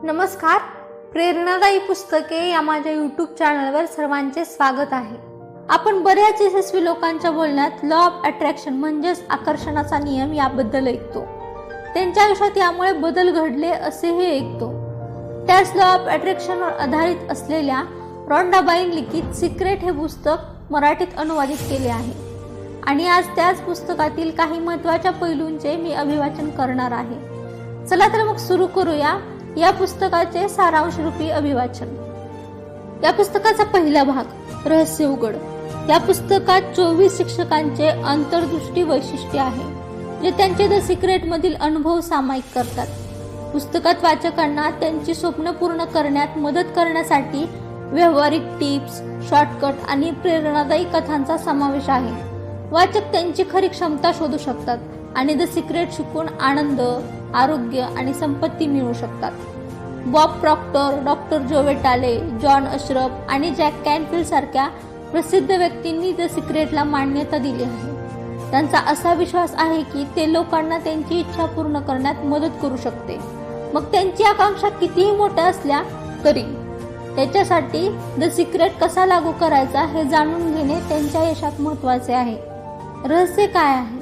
नमस्कार. प्रेरणादायी पुस्तके या माझ्या यूट्यूब चॅनलवर सर्वांचे स्वागत आहे. आपण बऱ्याच यशस्वी लोकांच्या बोलण्यात लॉ ऑफ अट्रॅक्शन म्हणजेच आकर्षणाचा नियम याबद्दल ऐकतो. त्यांच्या आयुष्यात यामुळे बदल घडले असेही ऐकतो. त्याच लॉ ऑफ अट्रॅक्शनवर आधारित असलेल्या रॉन्डाबाईन लिखित सिक्रेट हे पुस्तक मराठीत अनुवादित केले आहे आणि आज त्याच पुस्तकातील काही महत्त्वाच्या पैलूंचे मी अभिवाचन करणार आहे. चला तर मग सुरू करूया या पुस्तकाचे सारांशरूपी अभिवाचन. या पुस्तकाचा पहिला भाग रहस्य उघड. या पुस्तकात 24 शिक्षकांचे अंतर्दृष्टी वैशिष्ट्य आहे जे त्यांचे द सिक्रेट मधील अनुभव सामायिक करतात. पुस्तकात वाचकांना त्यांची स्वप्न पूर्ण करण्यात मदत करण्यासाठी व्यावहारिक टिप्स, शॉर्टकट आणि प्रेरणादायी कथांचा समावेश आहे. वाचक त्यांची खरी क्षमता शोधू शकतात आणि द सिक्रेट शिकून आनंद, आरोग्य आणि संपत्ती मिळवू शकतात. बॉब प्रॉक्टर, डॉक्टर जो वेटाले, जॉन अशरफ आणि जॅक कॅनफिल्ड सारख्या प्रसिद्ध व्यक्तींनी द सिक्रेटला मान्यता दिली आहे. त्यांचा असा विश्वास आहे की ते लोकांना त्यांची इच्छा पूर्ण करण्यात मदत करू शकते, मग त्यांची आकांक्षा कितीही मोठ्या असल्या तरी. त्याच्यासाठी द सिक्रेट कसा लागू करायचा हे जाणून घेणे त्यांच्या यशात महत्त्वाचे आहे. रहस्य काय आहे?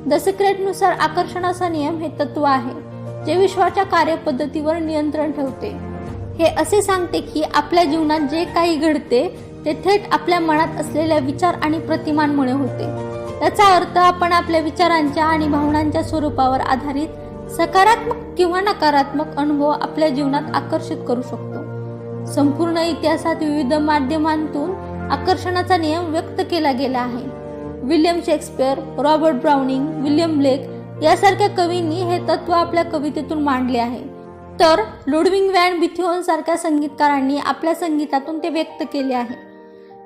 द सिक्रेटनुसार आकर्षणाचा नियम हे तत्व आहे जे विश्वाच्या कार्यपद्धतीवर नियंत्रण ठेवते. हे असे सांगते की आपल्या जीवनात जे काही घडते ते थेट आपल्या मनात असलेल्या विचार आणि प्रतिमांमुळे होते. याचा अर्थ आपण आपल्या विचारांच्या आणि भावनांच्या स्वरूपावर आधारित सकारात्मक किंवा नकारात्मक अनुभव आपल्या जीवनात आकर्षित करू शकतो. संपूर्ण इतिहासात विविध माध्यमांतून आकर्षणाचा नियम व्यक्त केला गेला आहे. William Shakespeare, Robert Browning, William Blake यासारख्या कवींनी हे तत्व आपल्या कवितेतून मांडले आहे, तर लुडविग वॅन बिथिओन सारख्या संगीतकारांनी आपल्या संगीतातून ते व्यक्त केले आहे.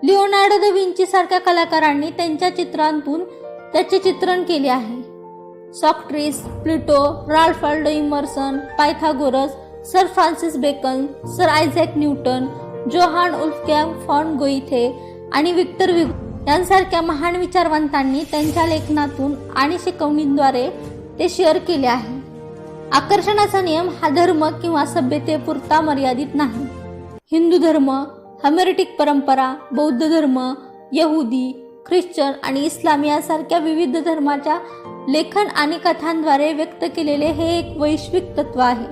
लिओनार्डो दा विंची सारख्या कलाकारांनी त्यांच्या चित्रांतून त्याचे चित्रण केले आहे. Socrates, Pluto, Ralph Waldo Emerson, Pythagoras, Sir Francis Bacon, Sir Isaac Newton, Johann Wolfgang von Goethe आणि विक्टर हुगो यांसारख्या महान विचारवंतांनी त्यांच्या लेखनातून आणि शिकवणीद्वारे ते शेअर केले आहे. आकर्षणाचा नियम हा धर्म किंवा सभ्यतेपुरता मर्यादित नाही. हिंदू धर्म, हमेरेटिक परंपरा, बौद्ध धर्म, यहुदी, ख्रिश्चन आणि इस्लाम यासारख्या विविध धर्माच्या लेखन आणि कथांद्वारे व्यक्त केलेले हे एक वैश्विक तत्व आहे.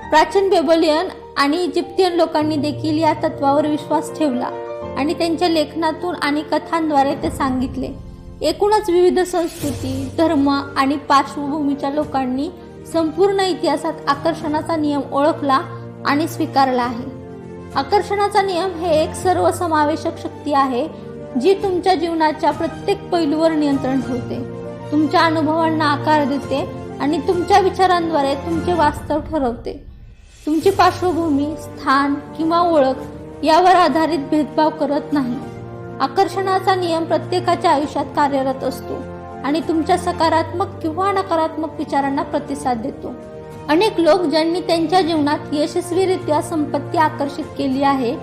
प्राचीन बेबलियन आणि इजिप्तियन लोकांनी देखील या तत्वावर विश्वास ठेवला आणि त्यांच्या लेखनातून आणि कथांद्वारे ते सांगितले. एकूणच विविध संस्कृती, धर्म आणि पार्श्वभूमीच्या लोकांनी संपूर्ण इतिहासात आकर्षणाचा नियम ओळखला आणि स्वीकारला आहे. आकर्षणाचा नियम हे एक सर्वसमावेशक शक्ती आहे जी तुमच्या जीवनाच्या प्रत्येक पैलूवर नियंत्रण ठेवते, तुमच्या अनुभवांना आकार देते आणि तुमच्या विचारांद्वारे तुमचे वास्तव ठरवते. तुमची पार्श्वभूमी, स्थान किंवा ओळख यावर आधारित भेदभाव करत नाही. आकर्षणाचा नियम प्रत्येकाच्या आयुष्यात कार्यरत असतो आणि तुमच्या सकारात्मक किंवा नकारात्मक विचारांना प्रतिसाद देतो. अनेक लोक ज्यांनी त्यांच्या जीवनात यशस्वीरित्या संपत्ती आकर्षित केली आहे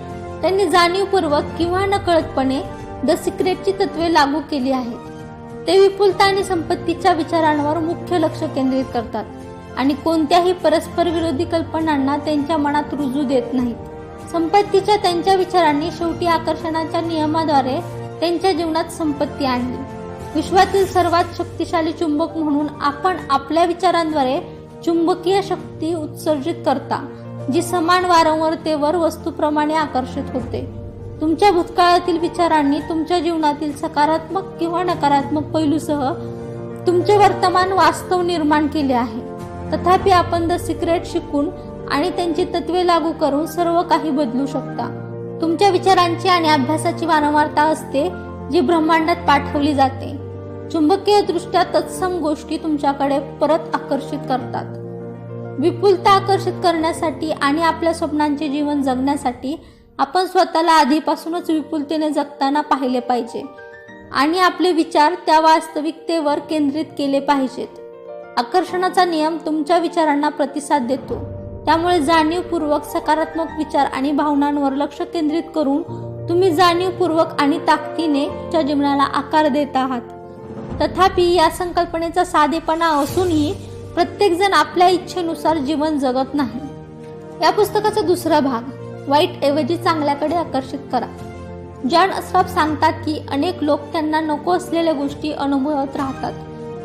त्यांनी जाणीवपूर्वक किंवा नकळतपणे द सिक्रेटची तत्वे लागू केली आहेत. ते विपुलता आणि संपत्तीच्या विचारांवर मुख्य लक्ष केंद्रित करतात आणि कोणत्याही परस्पर विरोधी कल्पनांना त्यांच्या मनात रुजू देत नाहीत. संपत्तीच्या त्यांच्या विचारांनी शेवटी आकर्षणाच्या नियमाद्वारे त्यांच्या जीवनात संपत्ती आणली. विश्वातील सर्वात शक्तिशाली चुंबक म्हणून आपण आपल्या विचारांद्वारे चुंबकीय शक्ती उत्सर्जित करता जी समान वारंवारतेवर वस्तूप्रमाणे आकर्षित होते. तुमच्या भूतकाळातील विचारांनी तुमच्या जीवनातील सकारात्मक किंवा नकारात्मक पैलूसह तुमचे वर्तमान वास्तव निर्माण केले आहे. तथापि आपण द सिक्रेट शिकून आणि त्यांची तत्वे लागू करून सर्व काही बदलू शकता. तुमच्या विचारांची आणि अभ्यासाची वारंवारता असते जी ब्रह्मांडात पाठवली जाते. चुंबकीय दृष्ट्या तत्सम गोष्टी तुमच्याकडे परत आकर्षित करतात. विपुलता आकर्षित करण्यासाठी आणि आपल्या स्वप्नांचे जीवन जगण्यासाठी आपण स्वतःला आधीपासूनच विपुलतेने जगताना पाहिले पाहिजे आणि आपले विचार त्या वास्तविकतेवर केंद्रित केले पाहिजेत. आकर्षणाचा नियम तुमच्या विचारांना प्रतिसाद देतो, त्यामुळे जाणीवपूर्वक सकारात्मक विचार आणि भावनांवर लक्ष केंद्रित करून तुम्ही जाणीवपूर्वक आणि ताकदीने तुमच्या जीवनाला आकार देत आहात. तथापि या संकल्पनेचा साधेपणा असूनही प्रत्येकजण आपल्या इच्छेनुसार जीवन जगत नाही. या पुस्तकाचा दुसरा भाग, वाईट ऐवजी चांगल्याकडे आकर्षित करा. जॉन अस्राफ सांगतात की अनेक लोक त्यांना नको असलेल्या गोष्टी अनुभवत राहतात,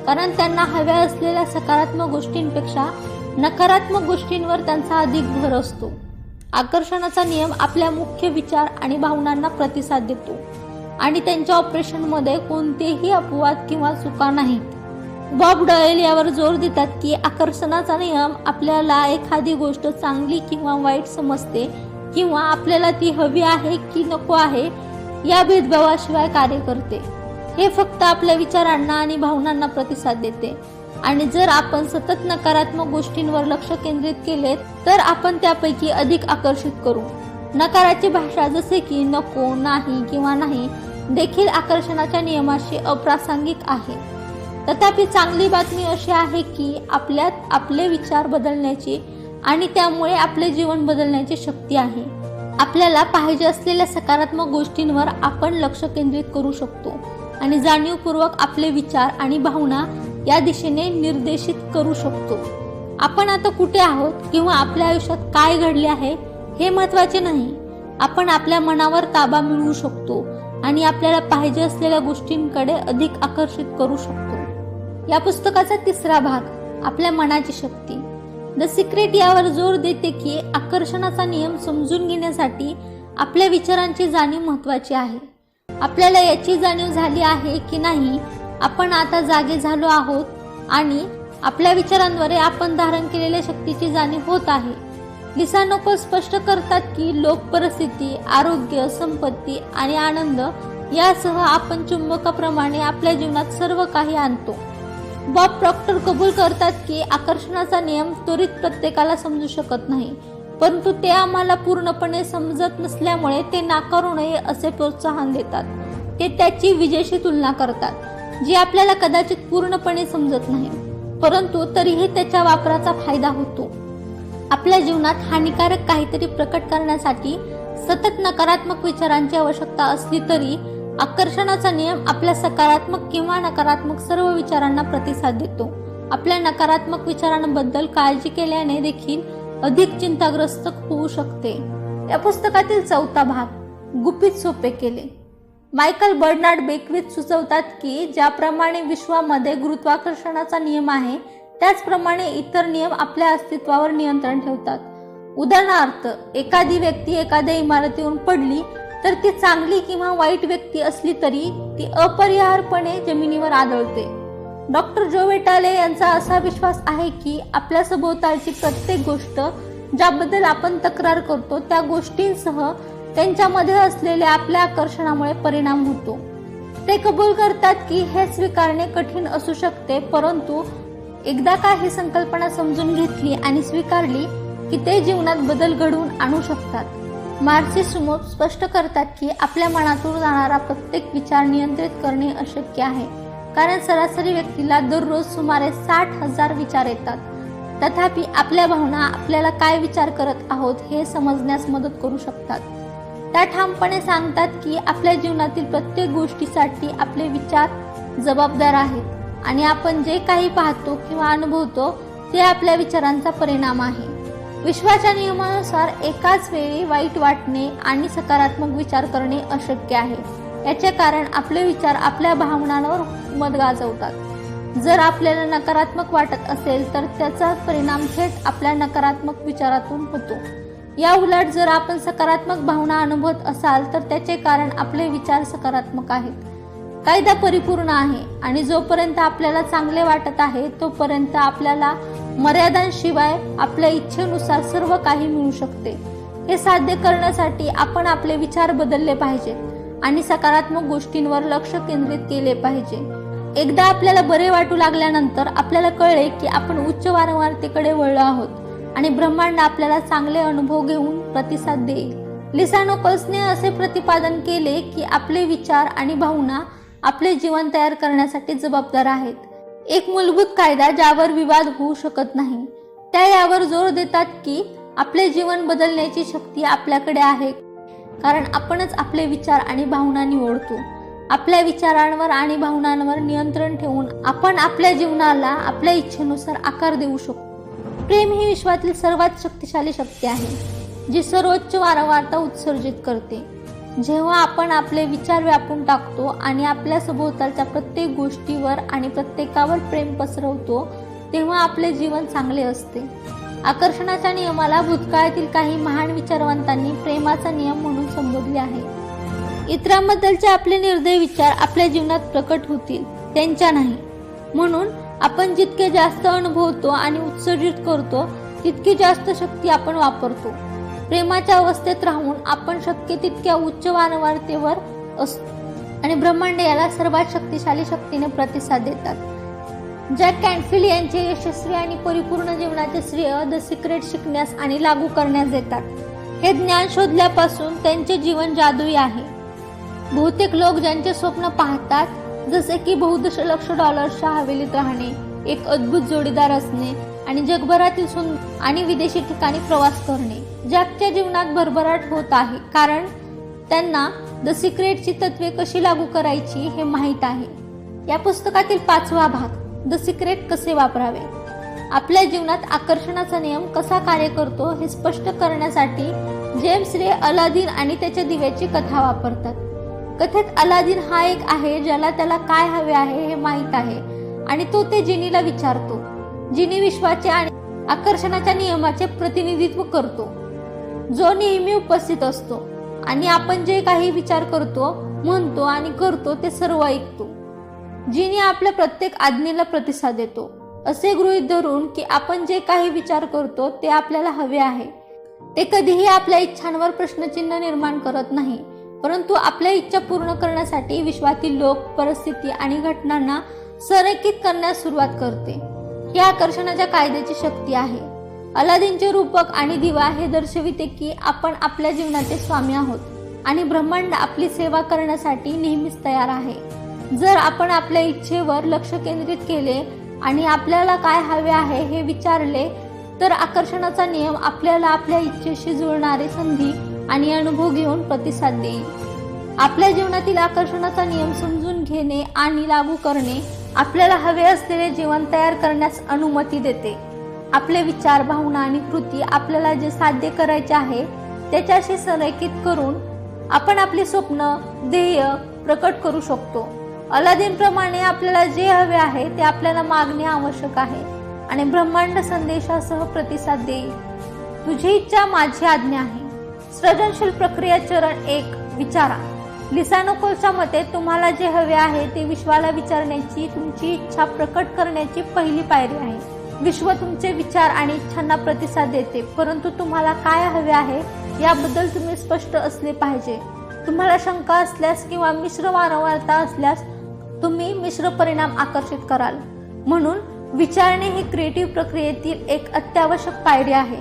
कारण त्यांना हव्या असलेल्या सकारात्मक गोष्टींपेक्षा नकारात्मक गोष्टींवर त्यांचा अधिक भर असतो. आकर्षणाचा नियम आपल्या मुख्य विचार आणि भावनांना प्रतिसाद देतो आणि त्यांच्या ऑपरेशनमध्ये कोणतेही अपवाद किंवा चुका नाहीत. बॉब डॉयल यावर जोर देतात की आकर्षणाचा नियम आपल्याला एखादी गोष्ट चांगली किंवा वाईट समजते किंवा आपल्याला ती हवी आहे की नको आहे या भेदभावाशिवाय कार्य करते. हे फक्त आपल्या विचारांना आणि भावनांना प्रतिसाद देते आणि जर आपण सतत नकारात्मक गोष्टींवर लक्ष केंद्रित केले तर आपण त्यापैकी अधिक आकर्षित करू. नकाराची भाषा जसे की नको, नाही किंवा नाही देखील आकर्षणाच्या नियमाशी अप्रासंगिक आहे. तथापि चांगली बातमी अशी आहे की आपल्यात आपले विचार बदलण्याची आणि त्यामुळे आपले जीवन बदलण्याची शक्ती आहे. आपल्याला पाहिजे असलेल्या सकारात्मक गोष्टींवर आपण लक्ष केंद्रित करू शकतो आणि जाणीवपूर्वक आपले विचार आणि भावना या दिशेने निर्देशित करू शकतो. आपण आता कुठे आहोत किंवा आपल्या आयुष्यात काय घडले आहे हे महत्त्वाचे नाही. आपण आपल्या मनावर ताबा मिळवू शकतो आणि आपल्याला पाहिजे असलेल्या गोष्टींकडे अधिक आकर्षित करू शकतो. या पुस्तकाचा तिसरा भाग, आपल्या मनाची शक्ती. द सिक्रेट यावर जोर देते की आकर्षणाचा नियम समजून घेण्यासाठी आपल्या विचारांची जाणीव महत्त्वाची आहे. आपल्याला याची जाणीव झाली आहे की नाही आपण आता जागे झालो आहोत आणि आपल्या विचारांद्वारे आपण धारण केलेल्या शक्तीची जाणीव होत आहे. लिसा नोकल स्पष्ट करतात की लोक, परिस्थिती, आरोग्य, संपत्ती आणि आनंद यासह आपण चुंबकाप्रमाणे आपल्या जीवनात सर्व काही आणतो. बॉब प्रॉक्टर कबूल करतात की आकर्षणाचा नियम त्वरित प्रत्येकाला समजू शकत नाही, परंतु ते आम्हाला पूर्णपणे समजत नसल्यामुळे ते नाकारू नये असे प्रोत्साहन देतात. ते त्याची विजेशी तुलना करतात जी आपल्याला कदाचित पूर्णपणे समजत नाही, परंतु तरीही त्याच्या वापराचा फायदा होतो. आपल्या जीवनात हानिकारक काहीतरी प्रकट करण्यासाठी सतत नकारात्मक विचारांची आवश्यकता असली तरी आकर्षणाचा नियम आपल्या सकारात्मक किंवा नकारात्मक सर्व विचारांना प्रतिसाद देतो. आपल्या नकारात्मक विचारांबद्दल काळजी केल्याने देखील अधिक चिंताग्रस्त होऊ शकते. या पुस्तकातील चौथा भाग, गुपित सोपे केले. मायकल बर्नार्ड बेकविथ सुचवतात की ज्याप्रमाणे विश्वामध्ये गुरुत्वाकर्षणाचा नियम आहे त्याचप्रमाणे इतर नियम आपल्या अस्तित्वावर नियंत्रण ठेवतात. उदाहरणार्थ, एखादी व्यक्ती एखाद्या इमारतीवरून पडली तर ती चांगली किंवा वाईट व्यक्ती असली तरी ती अपरिहार्यपणे जमिनीवर आदळते. डॉक्टर जो वेटाले यांचा असा विश्वास आहे की आपल्या सभोवतालची प्रत्येक गोष्ट ज्याबद्दल आपण तक्रार करतो त्या गोष्टींसह त्यांच्यामध्ये असलेल्या आपल्या आकर्षणामुळे परिणाम होतो. ते कबूल करतात की हे स्वीकारणे कठीण असू शकते, परंतु एकदा का ही संकल्पना समजून घेतली आणि स्वीकारली की ते जीवनात बदल घडवून आणू शकतात. मार्क्सिस्ट स्पष्ट करतात की आपल्या मनातून जाणारा प्रत्येक विचार नियंत्रित करणे अशक्य आहे, कारण सरासरी व्यक्तीला दररोज सुमारे 60,000 विचार येतात. तथापि आपल्या भावना आपल्याला काय विचार करत आहोत हे समजण्यास मदत करू शकतात. त्या ठामपणे सांगतात की आपल्या जीवनातील प्रत्येक गोष्टीसाठी आपले विचार जबाबदार आहेत आणि आपण जे काही पाहतो किंवा अनुभवतो ते आपल्या विचारांचा परिणाम आहे. विश्वाच्या नियमानुसार एकाच वेळी वाईट वाटणे आणि सकारात्मक विचार करणे अशक्य आहे. याचे कारण आपले विचार आपल्या भावनांवर मत गाजवतात. जर आपल्याला नकारात्मक वाटत असेल तर त्याचा परिणाम थेट आपल्या नकारात्मक विचारातून होतो. या उलट जर आपण सकारात्मक भावना अनुभवत असाल तर त्याचे कारण आपले विचार सकारात्मक आहेत. कायदा परिपूर्ण आहे आणि जोपर्यंत आपल्याला चांगले वाटत आहे तोपर्यंत आपल्याला मर्यादांशिवाय आपल्या इच्छेनुसार सर्व काही मिळू शकते. हे साध्य करण्यासाठी आपण आपले विचार बदलले पाहिजेत आणि सकारात्मक गोष्टींवर लक्ष केंद्रित केले पाहिजे. एकदा आपल्याला बरे वाटू लागल्यानंतर आपल्याला कळले की आपण उच्च वारंवारतेकडे वळलो आहोत आणि ब्रह्मांड आपल्याला चांगले अनुभव घेऊन प्रतिसाद देईल. लिसा नोकल्सने असे प्रतिपादन केले की आपले विचार आणि भावना आपले जीवन तयार करण्यासाठी जबाबदार आहेत. एक मूलभूत कायदा ज्यावर विवाद होऊ शकत नाही. त्या यावर जोर देतात की आपले जीवन बदलण्याची शक्ती आपल्याकडे आहे, कारण आपणच आपले विचार आणि भावना निवडतो. आपल्या विचारांवर आणि भावनांवर नियंत्रण ठेवून आपण आपल्या जीवनाला आपल्या इच्छेनुसार आकार देऊ शकतो. प्रेम ही विश्वातील सर्वात शक्तिशाली शक्ती आहे जी सर्वोच्च वारंवारता उत्सर्जित करते. जेव्हा आपण आपले विचार व्यापून टाकतो आणि आपल्या सभोवतालच्या प्रत्येक गोष्टीवर आणि प्रत्येकावर प्रेम पसरवतो तेव्हा आपले जीवन चांगले असते. आकर्षणाच्या नियमाला भूतकाळातील काही महान विचारवंतांनी प्रेमाचा नियम म्हणून संबोधले आहे. इतरांबद्दलचे आपले निर्दय विचार आपल्या जीवनात प्रकट होतील, त्यांच्या नाही. म्हणून आपण जितके जास्त अनुभवतो आणि उत्सर्जित करतो तितकी जास्त शक्ती आपण वापरतो. प्रेमाच्या अवस्थेत राहून आपण शक्य तितक्या उच्च वारंवारतेवर असतो आणि ब्रह्मांड याला सर्वात शक्तिशाली शक्तीने प्रतिसाद देतात. जॅक कॅनफिल्ड यांचे यशस्वी आणि परिपूर्ण जीवनाचे श्रेय द सिक्रेट शिकण्यास आणि लागू करण्यास देतात. हे ज्ञान शोधल्यापासून त्यांचे जीवन जादुई आहे. बहुतेक लोक ज्यांचे स्वप्न पाहतात, जसे की बहुदशलक्ष डॉलर्सच्या हवेलीत राहणे, एक अद्भुत जोडीदार असणे आणि जगभरातील सुंदर आणि विदेशी ठिकाणी प्रवास करणे, जॅकच्या जीवनात भरभराट होत आहे कारण त्यांना द सिक्रेटची तत्त्वे कशी लागू करायची हे माहीत आहे. या पुस्तकातील 5वा भाग द सिक्रेट कसे वापरावे. आपल्या जीवनात आकर्षणाचा नियम कसा कार्य करतो हे स्पष्ट करण्यासाठी जेम्स रे अलादीन आणि त्याच्या दिव्याची कथा वापरतात. कथेत अलादीन हा एक आहे ज्याला त्याला काय हवे आहे हे माहीत आहे आणि तो ते जिनीला विचारतो. जिनी विश्वाचे आणि आकर्षणाच्या नियमाचे प्रतिनिधित्व करतो जो नेहमी उपस्थित असतो आणि आपण जे काही विचार करतो, म्हणतो आणि करतो ते सर्व ऐकतो. जिनी आपल्या प्रत्येक आज्ञेला प्रतिसाद देतो, असे गृहीत धरून की आपण जे काही विचार करतो ते आपल्याला हवे आहे. ते कधीही आपल्या इच्छांवर प्रश्नचिन्ह निर्माण करत नाही, परंतु आपल्या इच्छा पूर्ण करण्यासाठी विश्वातील लोक, परिस्थिती आणि घटनांना संरेखित करण्यास सुरुवात करते. ही आकर्षणाच्या कायद्याची शक्ती आहे. अलादीनचे रूपक आणि दिवा हे दर्शविते की आपण आपल्या जीवनाचे स्वामी आहोत आणि ब्रह्मांड आपली सेवा करण्यासाठी नेहमीच तयार आहे. जर आपण आपल्या इच्छेवर लक्ष केंद्रित केले आणि आपल्याला काय हवे आहे हे विचारले तर आकर्षणाचा नियम आपल्याला आपल्या इच्छेशी जुळणारे संधी आणि अनुभव घेऊन प्रतिसाद देईल. आपल्या जीवनातील आकर्षणाचा नियम समजून घेणे आणि लागू करणे आपल्याला हवे असलेले जीवन तयार करण्यास अनुमती देते. आपले विचार, भावना आणि कृती आपल्याला जे साध्य करायचे आहे त्याच्याशी संरेखित करून आपण आपली स्वप्न, ध्येय प्रकट करू शकतो. अलादीन प्रमाणे आपल्याला जे हवे आहे ते आपल्याला मागणे आवश्यक आहे आणि ब्रह्मांड संदेशासह प्रतिसाद देईल. तुझी इच्छा माझी आज्ञा आहे. सृजनशील प्रक्रिया चरण 1 विचारा. लिसा नोकोलच्या मते तुम्हाला जे हवे आहे ते विश्वाला विचारण्याची तुमची इच्छा प्रकट करण्याची पहिली पायरी आहे. विश्व तुमचे विचार आणि इच्छांना प्रतिसाद देते, परंतु तुम्हाला काय हवे आहे याबद्दल तुम्ही स्पष्ट असले पाहिजे. तुम्हाला शंका असल्यास किंवा मिश्र वारंवारता असल्यास तुम्ही मिश्र परिणाम आकर्षित कराल. म्हणून विचारणे ही क्रिएटिव्ह प्रक्रियेतील एक अत्यावश्यक पायरी आहे.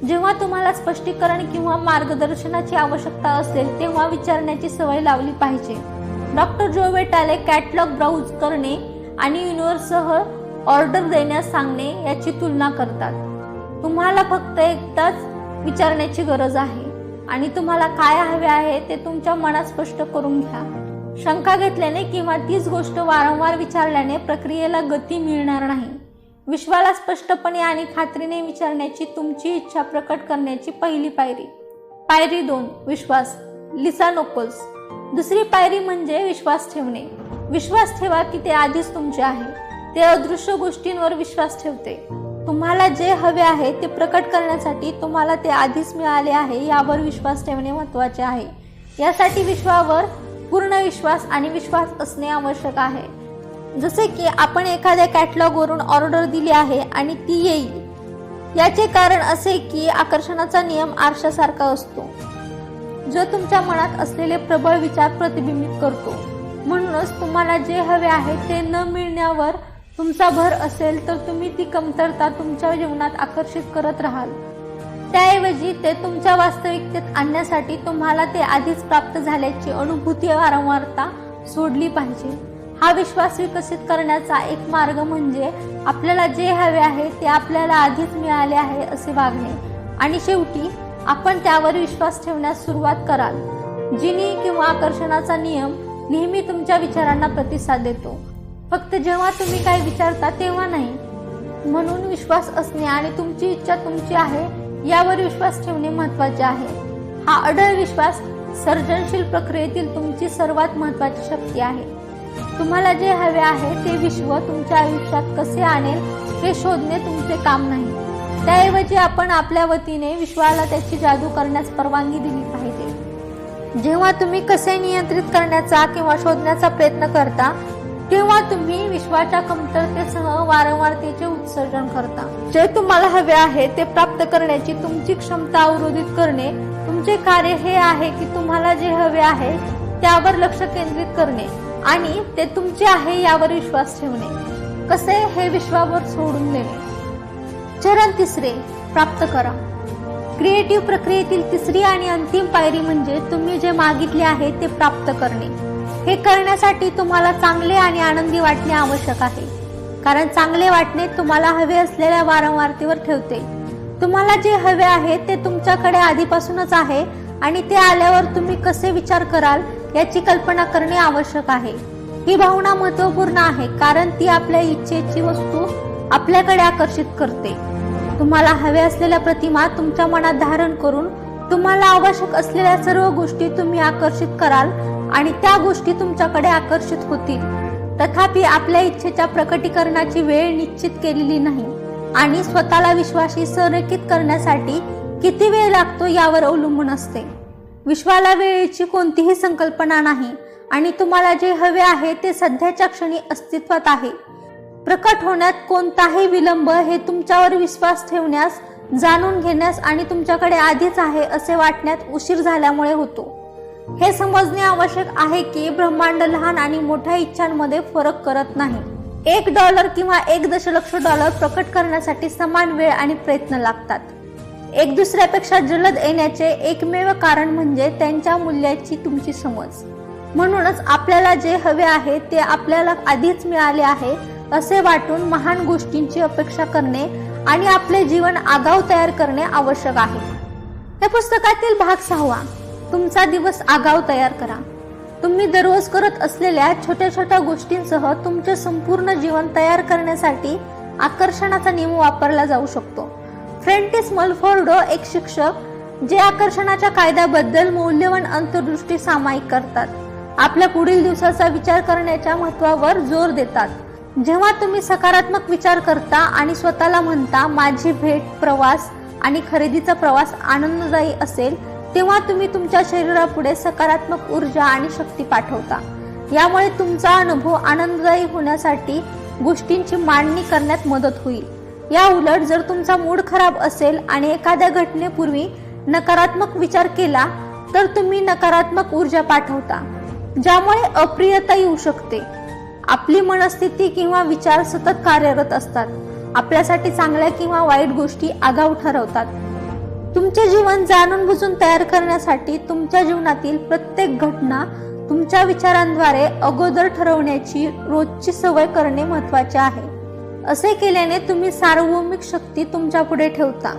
जेव्हा तुम्हाला स्पष्टीकरण किंवा मार्गदर्शनाची आवश्यकता असेल तेव्हा विचारण्याची सवय लावली पाहिजे. डॉक्टर जो वेटाले कॅटलॉग ब्राउज करणे आणि युनिव्हर्ससह ऑर्डर देण्यास सांगणे याची तुलना करतात. तुम्हाला फक्त एकदाच विचारण्याची गरज आहे आणि तुम्हाला काय हवे आहे ते तुमच्या मनात स्पष्ट करून घ्या. शंका घेतल्याने किंवा तीच गोष्ट वारंवार विचारल्याने प्रक्रियेला गती मिळणार नाही. विश्वाला स्पष्टपणे आणि खात्रीने विचारण्याची तुमची इच्छा प्रकट करण्याची पहिली पायरी. पायरी 2 विश्वास. लिसा नोकोल्स. दुसरी पायरी म्हणजे विश्वास ठेवणे. विश्वास ठेवा की ते आधीच तुमचे आहे. ते अदृश्य गोष्टींवर विश्वास ठेवते. तुम्हाला जे हवे आहे ते प्रकट करण्यासाठी तुम्हाला ते आधीच मिळाले आहे यावर विश्वास ठेवणे महत्त्वाचे आहे. यासाठी विश्वावर पूर्ण विश्वास आणि विश्वास असणे आवश्यक आहे. जसे की आपण एखाद्या कॅटलॉगवरून ऑर्डर दिली आहे आणि ती येईल. याचे कारण असे की आकर्षणाचा नियम आरशासारखा असतो जो तुमच्या मनात असलेले प्रबळ विचार प्रतिबिंबित करतो. म्हणूनच तुम्हाला जे हवे आहे ते न मिळण्यावर तुमचा भर असेल तर तुम्ही ती कमतरता तुमच्या जीवनात आकर्षित करत राहाल. त्याऐवजी ते तुमच्या वास्तविकतेत आणण्यासाठी तुम्हाला ते आधीच प्राप्त झाल्याची अनुभूती वारंवारता सोडली पाहिजे. हा विश्वास विकसित करण्याचा एक मार्ग म्हणजे आपल्याला जे हवे आहे ते आपल्याला आधीच मिळाले आहे असे वागणे आणि शेवटी आपण त्यावर विश्वास ठेवण्यास सुरुवात कराल. जिनी किंवा आकर्षणाचा नियम नेहमी तुमच्या विचारांना प्रतिसाद देतो, फक्त जेव्हा तुम्ही काय विचारता तेव्हा नाही. म्हणून विश्वास असणे आणि तुमची इच्छा तुमची आहे यावर विश्वास ठेवणे महत्त्वाचे आहे. हा अढळ विश्वास सर्जनशील प्रक्रियेतील तुमची सर्वात महत्त्वाची शक्ती आहे. तुम्हाला जे हवे आहे ते विश्व तुमच्या आयुष्यात कसे आणेल हे शोधणे तुमचे काम नाही. त्याऐवजी आपण आपल्या वतीने विश्वाला त्याची जादू करण्यास परवानगी दिली पाहिजे. जेव्हा तुम्ही कसे नियंत्रित करण्याचा किंवा शोधण्याचा प्रयत्न करता तेव्हा तुम्ही विश्वाच्या कमतरतेसह वारंवारतेचे उत्सर्जन करता. जे तुम्हाला हवे आहे ते प्राप्त करण्याची तुमची क्षमता अवरोधित करणे. तुमचे कार्य हे आहे की तुम्हाला जे हवे आहे त्यावर लक्ष केंद्रित करणे आणि ते तुमचे आहे यावर विश्वास ठेवणे. कसे हे विश्वावर सोडून देणे. चरण तिसरे, प्राप्त करा. क्रिएटिव्ह प्रक्रियेतील तिसरी आणि अंतिम पायरी म्हणजे तुम्ही जे मागितले आहे ते प्राप्त करणे. हे करण्यासाठी तुम्हाला चांगले आणि आनंदी वाटणे आवश्यक आहे, कारण चांगले वाटणे तुम्हाला हवे असलेल्या वारंवारतेवर ठेवते. तुम्हाला जे हवे आहे ते तुमच्याकडे आधीपासूनच आहे आणि ते आल्यावर तुम्ही कसे विचार कराल याची कल्पना करणे आवश्यक आहे. ही भावना महत्त्वपूर्ण आहे कारण ती आपल्या इच्छेची वस्तू आपल्याकडे आकर्षित करते. तुम्हाला हवे असलेल्या प्रतिमा तुमच्या मनात धारण करून तुम्हाला आवश्यक असलेल्या सर्व गोष्टी तुम्ही आकर्षित कराल आणि त्या गोष्टी तुमच्याकडे आकर्षित होतील. तथापि आपल्या इच्छेच्या प्रकटीकरणाची वेळ निश्चित केलेली नाही आणि स्वतःला विश्वाशी संरेखित करण्यासाठी किती वेळ लागतो यावर अवलंबून असते. विश्वाला वेळेची कोणतीही संकल्पना नाही आणि तुम्हाला जे हवे आहे ते सध्याच्या क्षणी अस्तित्वात आहे. प्रकट होण्यात कोणताही विलंब हे तुमच्यावर विश्वास ठेवण्यास, जाणून घेण्यास आणि तुमच्याकडे आधीच आहे असे वाटण्यात उशीर झाल्यामुळे होतो. हे समजणे आवश्यक आहे की ब्रह्मांड लहान आणि मोठ्या इच्छांमध्ये फरक करत नाही. $1 किंवा $1 दशलक्ष प्रकट करण्यासाठी समान वेळ आणि प्रयत्न लागतात. एक दुसऱ्यापेक्षा जलद येण्याचे एकमेव कारण म्हणजे त्यांच्या मूल्याची तुमची समज. म्हणूनच आपल्याला जे हवे आहे ते आपल्याला आधीच मिळाले आहे असे वाटून महान गोष्टींची अपेक्षा करणे आणि आपले जीवन आगाऊ तयार करणे आवश्यक आहे. या पुस्तकातील भाग 6, तुमचा दिवस आगाऊ तयार करा. तुम्ही दररोज करत असलेल्या छोट्या छोट्या गोष्टींसह तुमचे संपूर्ण जीवन तयार करण्यासाठी आकर्षणाचा नियम वापरला जाऊ शकतो. फ्रेंटिस मलफोर्डो एक शिक्षक जे आकर्षणाच्या कायद्याबद्दल मौल्यवान अंतर्दृष्टी सामायिक करतात, आपल्या पुढील दिवसाचा विचार करण्याच्या महत्त्वावर जोर देतात. जेव्हा तुम्ही सकारात्मक विचार करता आणि स्वतःला म्हणता माझी भेट, प्रवास आणि खरेदीचा प्रवास आनंददायी असेल, तेव्हा तुम्ही तुमच्या शरीरापुढे सकारात्मक ऊर्जा आणि शक्ती पाठवता. यामुळे तुमचा अनुभव आनंददायी होण्यासाठी गोष्टींची मांडणी करण्यात मदत होईल. या उलट जर तुमचा मूड खराब असेल आणि एखाद्या घटनेपूर्वी नकारात्मक विचार केला तर तुम्ही नकारात्मक ऊर्जा पाठवता, ज्यामुळे अप्रियता येऊ शकते. आपली मनस्थिती किंवा विचार सतत कार्यरत असतात, आपल्यासाठी चांगल्या किंवा वाईट गोष्टी आगाऊ ठरवतात. तुमचे जीवन जाणून बुजून तयार करण्यासाठी तुमच्या जीवनातील प्रत्येक घटना तुमच्या विचारांद्वारे अगोदर ठरवण्याची रोजची सवय करणे महत्त्वाचे आहे. असे केल्याने तुम्ही सार्वभौमिक शक्ती तुमच्या पुढे ठेवता,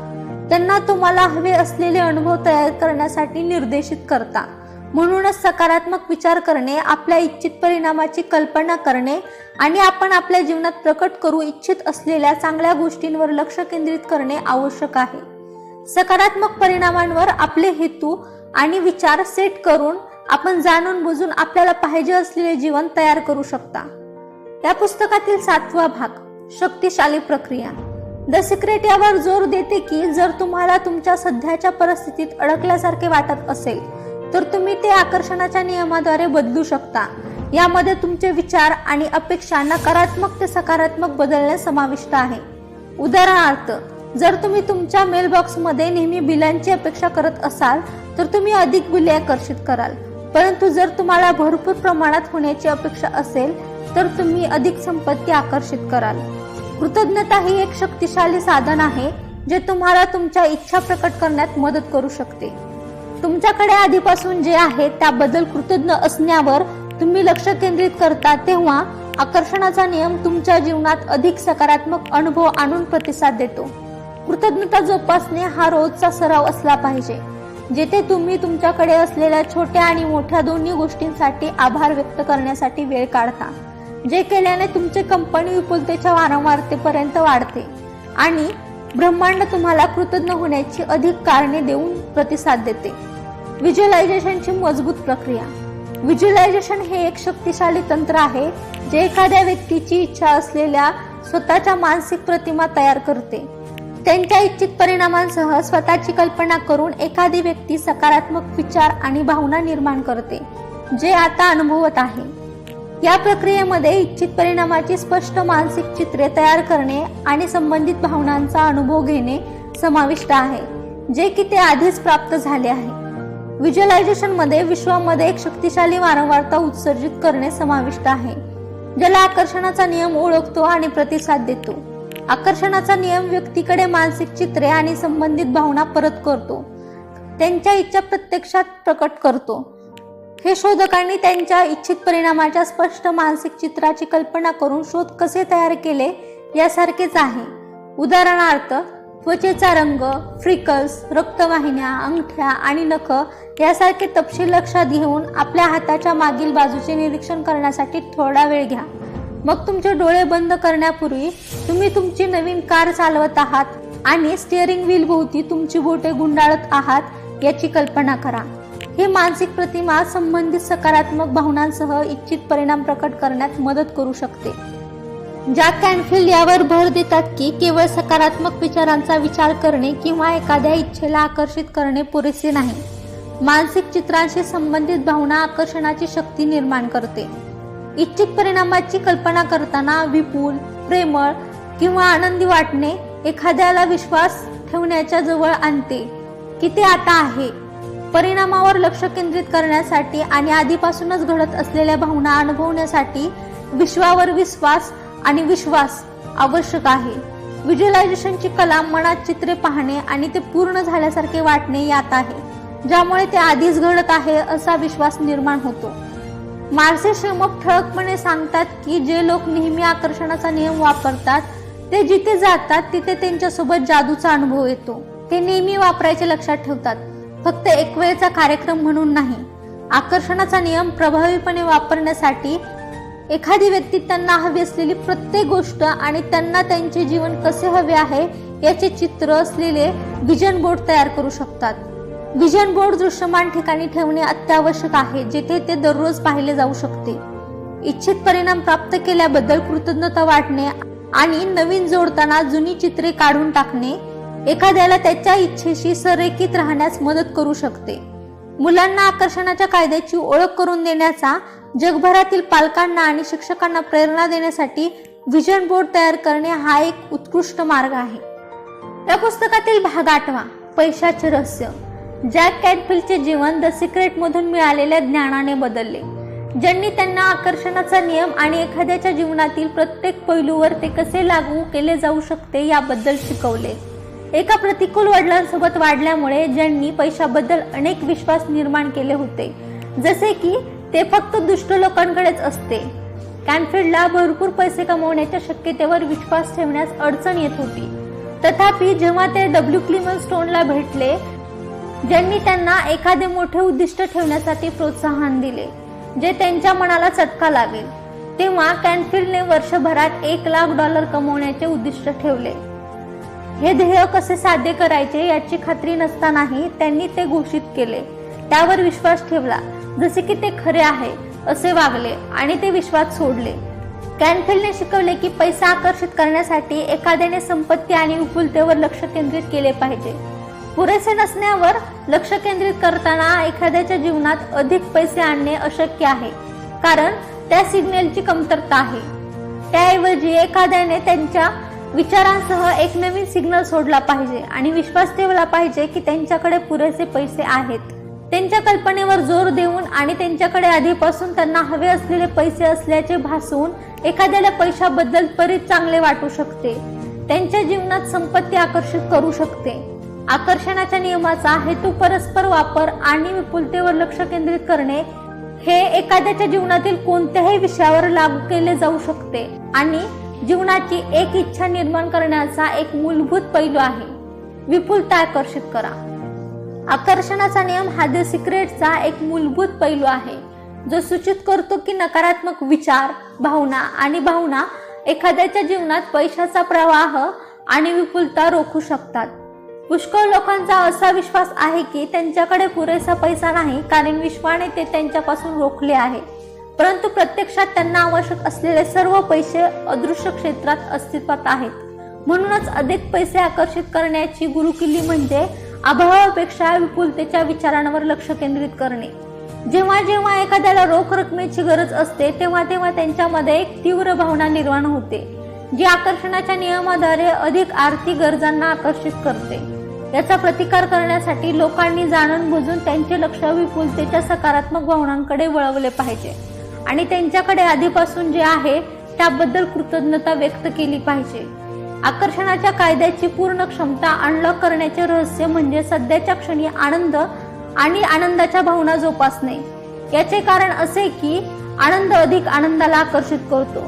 त्यांना तुम्हाला हवे असलेले अनुभव तयार करण्यासाठी निर्देशित करता. म्हणूनच सकारात्मक विचार करणे, आपल्या इच्छित परिणामाची कल्पना करणे आणि आपण आपल्या जीवनात प्रकट करू इच्छित असलेल्या चांगल्या गोष्टींवर लक्ष केंद्रित करणे आवश्यक आहे. सकारात्मक परिणामांवर आपले हेतू आणि विचार सेट करून आपण जाणून बुजून आपल्याला पाहिजे असलेले जीवन तयार करू शकता. या पुस्तकातील 7वा भाग, शक्तिशाली प्रक्रिया. द सिक्रेट यावर जोर देते की जर तुम्हाला तुमच्या सध्याच्या परिस्थितीत अडकल्यासारखे वाटत असेल तर तुम्ही ते आकर्षणाच्या नियमाद्वारे बदलू शकता. यामध्ये तुमचे विचार आणि अपेक्षा नकारात्मक ते सकारात्मक बदलणे समाविष्ट आहे. उदाहरणार्थ, जर तुम्ही तुमच्या मेलबॉक्समध्ये नेहमी बिलांची अपेक्षा करत असाल तर तुम्ही अधिक बिले आकर्षित कराल. परंतु जर तुम्हाला भरपूर प्रमाणात होण्याची अपेक्षा असेल तर तुम्ही अधिक संपत्ती आकर्षित कराल. कृतज्ञता ही एक शक्तिशाली साधन आहे जे तुम्हाला तुमच्या इच्छा प्रकट करण्यात मदत करू शकते. तुमच्याकडे आधीपासून जे आहे त्याबद्दल कृतज्ञ असण्यावर तुम्ही लक्ष केंद्रित करता तेव्हा आकर्षणाचा नियम तुमच्या जीवनात अधिक सकारात्मक अनुभव आणून प्रतिसाद देतो. कृतज्ञता जोपासणे हा रोजचा सराव असला पाहिजे, जेथे तुम्ही तुमच्याकडे असलेल्या छोट्या आणि मोठ्या दोन्ही गोष्टींसाठी आभार व्यक्त करण्यासाठी वेळ काढता. जे केल्याने तुमची कंपनी विपुलतेच्या वारंवारतेपर्यंत वाढते आणि ब्रह्मांड तुम्हाला कृतज्ञ होण्याची अधिक कारणे देऊन प्रतिसाद देते. व्हिज्युअलायझेशनची मजबूत प्रक्रिया. व्हिज्युअलायझेशन हे एक शक्तिशाली तंत्र आहे जे एखाद्या व्यक्तीची इच्छा असलेल्या स्वतःच्या मानसिक प्रतिमा तयार करते. त्यांच्या इच्छित परिणामांसह स्वतःची कल्पना करून एखादी व्यक्ती सकारात्मक विचार आणि भावना निर्माण करते जे आता अनुभवत आहे. या प्रक्रियेमध्ये इच्छित परिणामाची स्पष्ट मानसिक चित्रे तयार करणे आणि संबंधित भावनांचा अनुभव घेणे समाविष्ट आहे जे की ते आधीच प्राप्त झाले आहे. व्हिज्युअलायझेशन मध्ये विश्वामध्ये एक शक्तिशाली वारंवारता उत्सर्जित करणे समाविष्ट आहे ज्याला आकर्षणाचा नियम ओळखतो आणि प्रतिसाद देतो. आकर्षणाचा नियम व्यक्तीकडे मानसिक चित्रे आणि संबंधित भावना परत करतो, त्यांच्या इच्छा प्रत्यक्षात प्रकट करतो. हे शोधकांनी त्यांच्या इच्छित परिणामाच्या स्पष्ट मानसिक चित्राची कल्पना करून शोध कसे तयार केले यासारखेच आहे. उदाहरणार्थ, त्वचेचा रंग, फ्रिकल्स, रक्तवाहिन्या, अंगठ्या आणि नख यासारखे तपशील लक्षात घेऊन आपल्या हाताच्या मागील बाजूचे निरीक्षण करण्यासाठी थोडा वेळ घ्या. मग तुमचे डोळे बंद करण्यापूर्वी तुम्ही तुमची नवीन कार चालवत आहात आणि स्टीअरिंग व्हील भोवती तुमची बोटे गुंडाळत आहात याची कल्पना करा. ही मानसिक प्रतिमा संबंधित सकारात्मक भावनांसह इच्छित परिणाम प्रकट करण्यात मदत करू शकते. जॅक कॅनफिल्ड यावर भर देतात की केवळ सकारात्मक विचारांचा विचार करणे किंवा एखाद्या इच्छेला आकर्षित करणे पुरेसे नाही. मानसिक चित्रांशी संबंधित भावना आकर्षणाची शक्ती निर्माण करते. इच्छित परिणामाची कल्पना करताना विपुल, प्रेमळ किंवा आनंदी वाटणे एखाद्याला विश्वास ठेवण्याच्या जवळ आणते की ते आता आहे. परिणामावर लक्ष केंद्रित करण्यासाठी आणि आधीपासूनच घडत असलेल्या भावना अनुभवण्यासाठी विश्वावर विश्वास आणि विश्वास आवश्यक आहे. व्हिज्युअलायझेशनची कला मनात चित्रे पाहणे आणि ते पूर्ण झाल्यासारखे वाटणे यात आहे, ज्यामुळे ते आधीच घडत आहे असा विश्वास निर्माण होतो. मार्से श्रमप ठळकपणे सांगतात की जे लोक नेहमी आकर्षणाचा नियम वापरतात ते जिथे जातात तिथे त्यांच्यासोबत जादूचा अनुभव येतो. ते नेहमी वापरायचे लक्षात ठेवतात, फक्त एक वेळचा कार्यक्रम म्हणून नाही. आकर्षणाचा नियम प्रभावीपणे वापरण्यासाठी एखादी व्यक्ती त्यांना हवी असलेली प्रत्येक गोष्ट आणि त्यांना त्यांचे जीवन कसे हवे आहे याचे चित्र असलेले विजन बोर्ड तयार करू शकतात. विजन बोर्ड दृश्यमान ठिकाणी ठेवणे अत्यावश्यक आहे जेथे ते दररोज पाहिले जाऊ शकते. इच्छित परिणाम प्राप्त केल्याबद्दल कृतज्ञता वाटणे आणि नवीन जोडताना जुनी चित्रे काढून टाकणे एखाद्याला त्याच्या इच्छेशी संरेखित राहण्यास मदत करू शकते. मुलांना आकर्षणाच्या कायद्याची ओळख करून देण्याचा जगभरातील पालकांना आणि शिक्षकांना प्रेरणा देण्यासाठी विजन बोर्ड तयार करणे हा एक उत्कृष्ट मार्ग आहे. या पुस्तकातील भाग 8, पैशाचे रहस्य. जॅक कॅनफिल्डचे जीवन द सिक्रेट मधून मिळालेल्या ज्ञानाने बदलले, ज्यांनी त्यांना आकर्षणाचा नियम आणि एखाद्याच्या जीवनातील प्रत्येक पैलूवर ते कसे लागू केले जाऊ शकते याबद्दल शिकवले. एका प्रतिकूल वडिलांसोबत वाढल्यामुळे ज्यांनी पैशाबद्दल अनेक विश्वास निर्माण केले होते, जसे की ते फक्त दुष्ट लोकांकडेच असते. कॅनफिल्डला भरपूर पैसे कमवण्याच्या शक्यतेवर विश्वास ठेवण्यास अडचण येत होती. तथापि जेव्हा ते डब्ल्यू क्लेमन स्टोनला भेटले, ज्यांनी त्यांना एखादे मोठे उद्दिष्ट ठेवण्यासाठी प्रोत्साहन दिले जे त्यांच्या मनाला चटका लागेल, तेव्हा कॅनफिल्डने वर्षभरात $1,00,000 कमवण्याचे उद्दिष्ट ठेवले. हे ध्येय कसे साध्य करायचे याची खात्री नसतानाही त्यांनी ते घोषित केले. त्यावर विश्वास ठेवला, जसे की ते खरे आहे असे वागले आणि ते विश्वास सोडले. कॅनफिल्डने शिकवले की पैसा आकर्षित करण्यासाठी एखाद्याने संपत्ती आणि विपुलतेवर लक्ष केंद्रित केले पाहिजे. पुरेसे नसण्यावर लक्ष केंद्रित करताना एखाद्याच्या जीवनात अधिक पैसे आणणे अशक्य आहे, कारण त्या सिग्नलची कमतरता आहे. त्याऐवजी एखाद्याने त्यांच्या विचारांसह एक नवीन सिग्नल सोडला पाहिजे आणि विश्वास ठेवला पाहिजे की त्यांच्याकडे पुरेसे पैसे आहेत. त्यांच्या कल्पनेवर जोर देऊन आणि त्यांच्याकडे आधीपासून त्यांना हवे असलेले पैसे असल्याचे भासवून एखाद्याला पैशाबद्दल त्वरित चांगले वाटू शकते. त्यांच्या जीवनात संपत्ती आकर्षित करू शकते. आकर्षणाच्या नियमाचा हेतू परस्पर वापर आणि विपुलतेवर लक्ष केंद्रित करणे हे एखाद्याच्या जीवनातील कोणत्याही विषयावर लागू केले जाऊ शकते आणि जीवनाची एक इच्छा निर्माण करण्याचा एक मूलभूत पैलू आहे. विपुलता आकर्षित करा. आकर्षणाचा नियम हा द सिक्रेटचा एक मूलभूत पैलू आहे जो सूचित करतो की नकारात्मक विचार, भावना आणि भावना एखाद्याच्या जीवनात पैशाचा प्रवाह आणि विपुलता रोखू शकतात. पुष्कळ लोकांचा असा विश्वास आहे की त्यांच्याकडे पुरेसा पैसा नाही कारण विश्वाने ते त्यांच्यापासून रोखले आहे. परंतु प्रत्यक्षात त्यांना आवश्यक असलेले सर्व पैसे अदृश्य क्षेत्रात अस्तित्वात आहेत. म्हणूनच अधिक पैसे आकर्षित करण्याची गुरुकिल्ली म्हणजे अभावापेक्षा विपुलतेच्या विचारांवर लक्ष केंद्रित करणे. जेव्हा जेव्हा एखाद्याला रोख रकमेची गरज असते तेव्हा तेव्हा त्यांच्यामध्ये एक तीव्र भावना निर्माण होते जी आकर्षणाच्या नियमाद्वारे अधिक आर्थिक गरजांना आकर्षित करते. याचा प्रतिकार करण्यासाठी लोकांनी जाणून बुजून त्यांचे लक्ष विपुलतेच्या सकारात्मक भावनांकडे वळवले पाहिजे आणि त्यांच्याकडे आधीपासून जे आहे त्याबद्दल कृतज्ञता व्यक्त केली पाहिजे. आकर्षणाच्या कायद्याची पूर्ण क्षमता अनलॉक करण्याचे रहस्य म्हणजे सध्याच्या क्षणी आनंद आणि आनंदाच्या भावना जोपासणे. याचे कारण असे की आनंद अधिक आनंदाला आकर्षित करतो,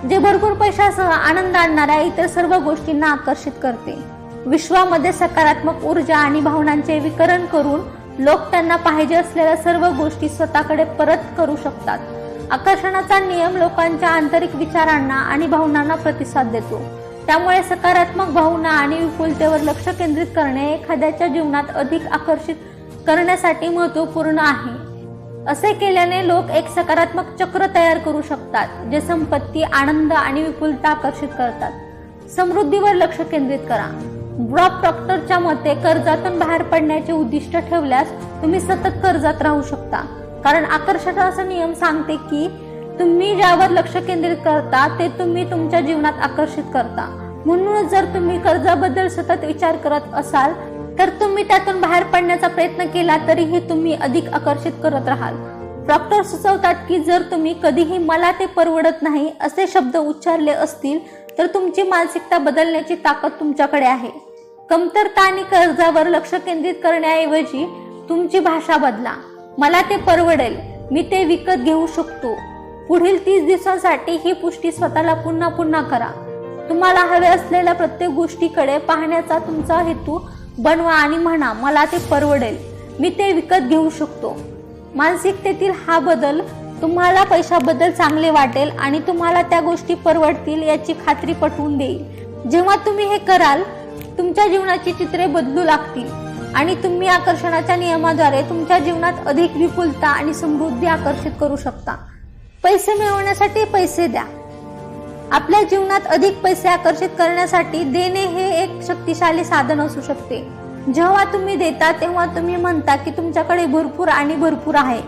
जे भरपूर पैशासह आनंद आणणाऱ्या इतर सर्व गोष्टींना आकर्षित करते. विश्वामध्ये सकारात्मक ऊर्जा आणि भावनांचे विकरण करून लोक त्यांना पाहिजे असलेल्या सर्व गोष्टी स्वतःकडे परत करू शकतात. आकर्षणाचा नियम लोकांच्या आंतरिक विचारांना आणि भावनांना प्रतिसाद देतो. त्यामुळे सकारात्मक भावना आणि विपुलतेवर लक्ष केंद्रित करणे एखाद्याच्या जीवनात अधिक आकर्षित करण्यासाठी महत्त्वपूर्ण आहे. असे केल्याने लोक एक सकारात्मक चक्र तयार करू शकतात जे संपत्ती, आनंद आणि विपुलता आकर्षित करतात. समृद्धीवर लक्ष केंद्रित करा. बॉब प्रॉक्टरच्या मते कर्जातून बाहेर पडण्याचे उद्दिष्ट ठेवल्यास तुम्ही सतत कर्जात राहू शकता, कारण आकर्षणाचा नियम सांगते की तुम्ही ज्यावर लक्ष केंद्रित करता ते तुम्ही तुमच्या जीवनात आकर्षित करता. म्हणून जर तुम्ही कर्जाबद्दल सतत विचार करत असाल तर तुम्ही त्यातून बाहेर पडण्याचा प्रयत्न केला तरीही तुम्ही अधिक आकर्षित करत राहाल. प्रॉक्टर सुचवतात की जर तुम्ही कधीही मला ते परवडत नाही असे शब्द उच्चारले असतील तर तुमची मानसिकता बदलण्याची ताकद तुमच्याकडे आहे. कमतरता आणि कर्जावर लक्ष केंद्रित करण्याऐवजी तुमची भाषा बदला. मला ते परवडेल, मी ते विकत घेऊ शकतो. पुढील 30 दिवसांसाठी ही पुष्टी स्वतःला पुन्हा पुन्हा करा. तुम्हाला हवे असलेल्या प्रत्येक गोष्टीकडे पाहण्याचा तुमचा हेतू बनवा आणि म्हणा, मला ते परवडेल, मी ते विकत घेऊ शकतो. मानसिकतेतील हा बदल तुम्हाला पैशाबद्दल चांगले वाटेल आणि तुम्हाला त्या गोष्टी परवडतील याची खात्री पटवून देईल. जेव्हा तुम्ही हे कराल तुमच्या जीवनाची चित्रे बदलू लागतील आणि तुम्ही आकर्षणाच्या नियमाद्वारे तुमच्या जीवनात अधिक विपुलता आणि समृद्धी आकर्षित करू शकता. पैसे मिळवण्यासाठी पैसे द्या. आपल्या जीवनात अधिक पैसे आकर्षित करण्यासाठी देणे हे एक शक्तिशाली साधन असू शकते. जेव्हा तुम्ही देता तेव्हा तुम्ही म्हणता की तुमच्याकडे भरपूर आणि भरपूर आहे,